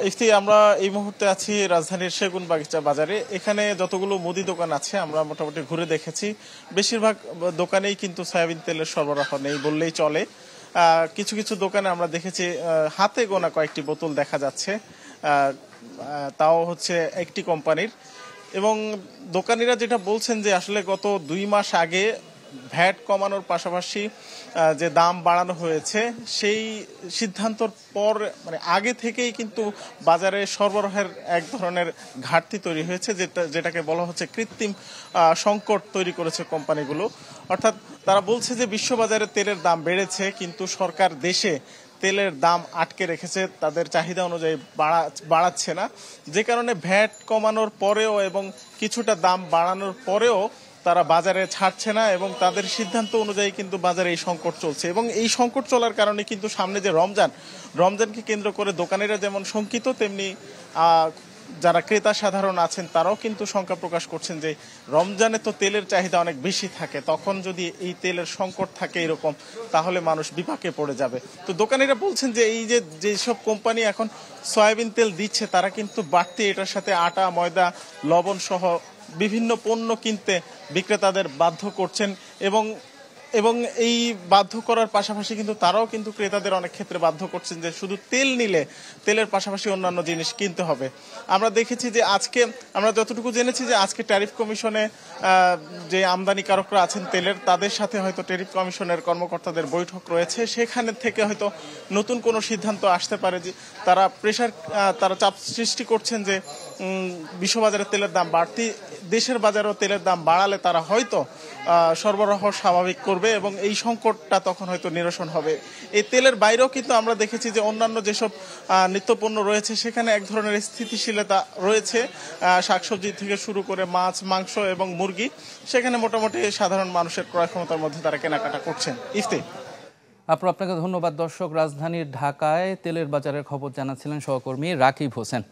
ইফতি, আমরা এই মুহূর্তে আছি রাজধানীর সেগুনবাগিচা বাজারে। এখানে যতগুলো মুদি দোকান আছে আমরা মোটামুটি ঘুরে দেখেছি, বেশিরভাগ দোকানেই কিন্তু সয়াবিন তেলের সরবরাহ নেই বললেই চলে। কিছু কিছু দোকানে আমরা দেখেছি হাতে গোনা কয়েকটি বোতল দেখা যাচ্ছে, তাও হচ্ছে একটি কোম্পানির। এবং দোকানিরা যেটা বলছেন যে আসলে গত 2 মাস আগে ভ্যাট কমানোর পাশাপাশি যে দাম বাড়ানো হয়েছে সেই সিদ্ধান্তর পর মানে আগে থেকেই কিন্তু বাজারে সরবরাহের এক ধরনের ঘাটতি তৈরি হয়েছে, যেটাকে বলা হচ্ছে কৃত্রিম সংকট তৈরি করেছে কোম্পানিগুলো। অর্থাৎ তারা বলছে যে বিশ্ববাজারে তেলের দাম বেড়েছে, কিন্তু সরকার দেশে তেলের দাম আটকে রেখেছে, তাদের চাহিদা অনুযায়ী বাড়াচ্ছে না, যে কারণে ভ্যাট কমানোর পরেও এবং কিছুটা দাম বাড়ানোর পরেও তারা বাজারে ছাড়ছে না এবং তাদের সিদ্ধান্ত অনুযায়ী কিন্তু বাজারে এই সংকট চলছে। এবং এই সংকট চলার কারণে কিন্তু সামনে যে রমজানকে কেন্দ্র করে দোকানিরা যেমন শঙ্কিত, তেমনি যারা ক্রেতা সাধারণ আছেন তারাও কিন্তু শঙ্কা প্রকাশ করছেন যে রমজানে তো তেলের চাহিদা অনেক বেশি থাকে, তখন যদি এই তেলের সংকট থাকে এরকম, তাহলে মানুষ বিপাকে পড়ে যাবে। তো দোকানিরা বলছেন যে এই যেসব কোম্পানি এখন সয়াবিন তেল দিচ্ছে তারা কিন্তু বাড়তি এটার সাথে আটা, ময়দা, লবণ সহ বিভিন্ন পণ্য কিনতে বিক্রেতাদের বাধ্য করছেন এবং এবং এই বাধ্য করার পাশাপাশি কিন্তু তারাও কিন্তু ক্রেতাদের অনেক ক্ষেত্রে বাধ্য করছেন যে শুধু তেল নিলে তেলের পাশাপাশি অন্যান্য জিনিস কিনতে হবে। আমরা দেখেছি যে আজকে আমরা যতটুকু জেনেছি যে আজকে ট্যারিফ কমিশনে যে আমদানিকারকরা আছেন তেলের, তাদের সাথে হয়তো ট্যারিফ কমিশনের কর্মকর্তাদের বৈঠক রয়েছে, সেখানে থেকে হয়তো নতুন কোনো সিদ্ধান্ত আসতে পারে। যে তারা চাপ সৃষ্টি করছেন যে বিশ্ববাজারে তেলের দাম বাড়তি, দেশের বাজারেও তেলের দাম বাড়ালে তারা হয়তো সরবরাহ স্বাভাবিক করবে এবং এই সংকটটা তখন হয়তো নিরসন হবে। এই তেলের বাইরেও কিন্তু আমরা দেখেছি যে অন্যান্য যেসব নিত্যপণ্য রয়েছে সেখানে এক ধরনের স্থিতিশীলতা রয়েছে, শাকসবজি থেকে শুরু করে মাছ, মাংস এবং মুরগি, সেখানে মোটামুটি সাধারণ মানুষের ক্রয় ক্ষমতার মধ্যে তারা কেনাকাটা করছেন। ইফতি, আপনাকে ধন্যবাদ। দর্শক, রাজধানীর ঢাকায় তেলের বাজারের খবর জানাচ্ছিলেন সহকর্মী রাকিব হোসেন।